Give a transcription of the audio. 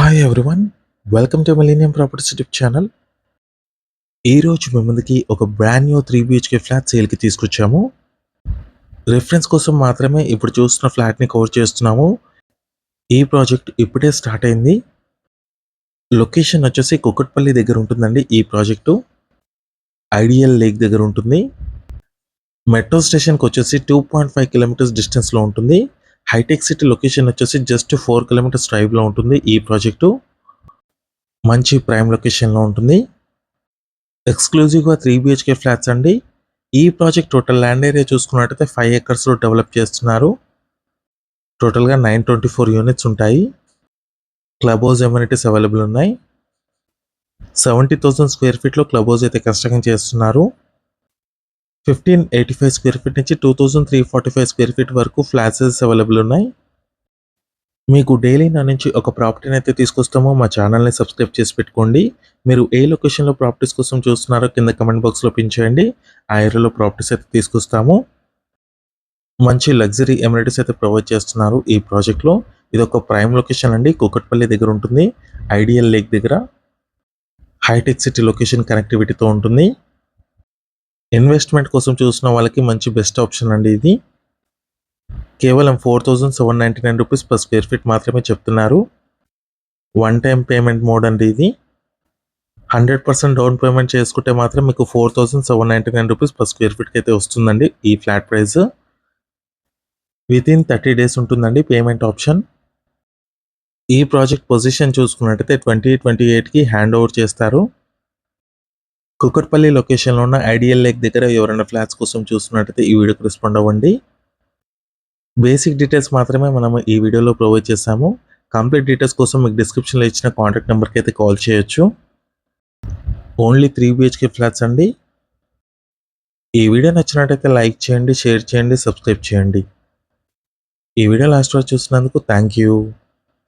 Hi everyone, welcome to millennium properties YouTube channel. ఈ రోజు మీ ముందుకి ఒక బ్రాండ్ న్యూ 3 BHK ఫ్లాట్ సేల్కి తీసుకొచ్చాము. రిఫరెన్స్ కోసం మాత్రమే ఇప్పుడు చూస్తున్న ఫ్లాట్ని కవర్ చేస్తున్నాము. ఈ ప్రాజెక్ట్ ఇప్పుడే స్టార్ట్ అయింది. లొకేషన్ వచ్చేసి కుకట్పల్లి దగ్గర ఉంటుందండి. ఈ ప్రాజెక్టు ఐడియల్ లేక్ దగ్గర ఉంటుంది. మెట్రో స్టేషన్కి వచ్చేసి 2.5 కిలోమీటర్స్ డిస్టెన్స్లో ఉంటుంది. హైటెక్ సిటీ లొకేషన్ వచ్చేసి జస్ట్ 4 కిలోమీటర్స్ డ్రైవ్లో ఉంటుంది. ఈ ప్రాజెక్టు మంచి ప్రైమ్ లొకేషన్లో ఉంటుంది. ఎక్స్క్లూజివ్గా 3 BHK ఫ్లాట్స్ అండి. ఈ ప్రాజెక్ట్ టోటల్ ల్యాండ్ ఏరియా చూసుకున్నట్టయితే 5 ఎకర్స్లో డెవలప్ చేస్తున్నారు. టోటల్గా 924 యూనిట్స్ ఉంటాయి. క్లబ్ హౌస్ ఎమ్యూనిటీస్ అవైలబుల్ ఉన్నాయి. 70,000 స్క్వేర్ ఫీట్లో క్లబ్ హౌస్ అయితే కన్స్ట్రక్షన్ చేస్తున్నారు. 1585 స్క్వేర్ ఫీట్ నుంచి 2345 స్క్వేర్ ఫీట్ వరకు ఫ్లాట్స్ అవైలబుల్ ఉన్నాయి. మీకు డైలీ నా నుంచి ఒక ప్రాపర్టీని అయితే తీసుకొస్తామో మా ఛానల్ని సబ్స్క్రైబ్ చేసి పెట్టుకోండి. మీరు ఏ లొకేషన్లో ప్రాపర్టీస్ కోసం చూస్తున్నారో కింద కమెంట్ బాక్స్లో పిన్ చేయండి. ఆ ఏరియాలో ప్రాపర్టీస్ అయితే తీసుకొస్తాము. మంచి లగ్జరీ ఎమ్యూనిటీస్ అయితే ప్రొవైడ్ చేస్తున్నారు ఈ ప్రాజెక్ట్లో. ఇది ఒక ప్రైమ్ లొకేషన్ అండి. కుకట్పల్లి దగ్గర ఉంటుంది. ఐడియల్ లేక్ దగ్గర హైటెక్ సిటీ లొకేషన్ కనెక్టివిటీతో ఉంటుంది. ఇన్వెస్ట్మెంట్ కోసం చూసిన వాళ్ళకి మంచి బెస్ట్ ఆప్షన్ అండి ఇది. కేవలం 4,799 రూపీస్ పర్ స్క్వేర్ ఫీట్ మాత్రమే చెప్తున్నారు. వన్ టైం పేమెంట్ మోడ్ అండి ఇది. 100% డౌన్ పేమెంట్ చేసుకుంటే మాత్రం మీకు 4,799 రూపీస్ పర్ స్క్వేర్ ఫీట్కి అయితే వస్తుందండి ఈ ఫ్లాట్ ప్రైస్. వితిన్ 30 డేస్ ఉంటుందండి పేమెంట్ ఆప్షన్. ఈ ప్రాజెక్ట్ పొజిషన్ చూసుకున్నట్టయితే 2028కి హ్యాండ్ ఓవర్ చేస్తారు. కుకట్పల్లి లొకేషన్లో ఉన్న ఐడియల్ లేక్ దగ్గర ఎవరైనా ఫ్లాట్స్ కోసం చూస్తున్నట్టయితే ఈ వీడియోకి రెస్పాండ్ అవ్వండి. బేసిక్ డీటెయిల్స్ మాత్రమే మనము ఈ వీడియోలో ప్రొవైడ్ చేశాము. కంప్లీట్ డీటెయిల్స్ కోసం మీకు డిస్క్రిప్షన్లో ఇచ్చిన కాంటాక్ట్ నెంబర్కి అయితే కాల్ చేయొచ్చు. ఓన్లీ 3 BHK ఫ్లాట్స్ అండి. ఈ వీడియో నచ్చినట్టయితే లైక్ చేయండి, షేర్ చేయండి, సబ్స్క్రైబ్ చేయండి. ఈ వీడియో లాస్ట్ వరకు చూసినందుకు థ్యాంక్ యూ.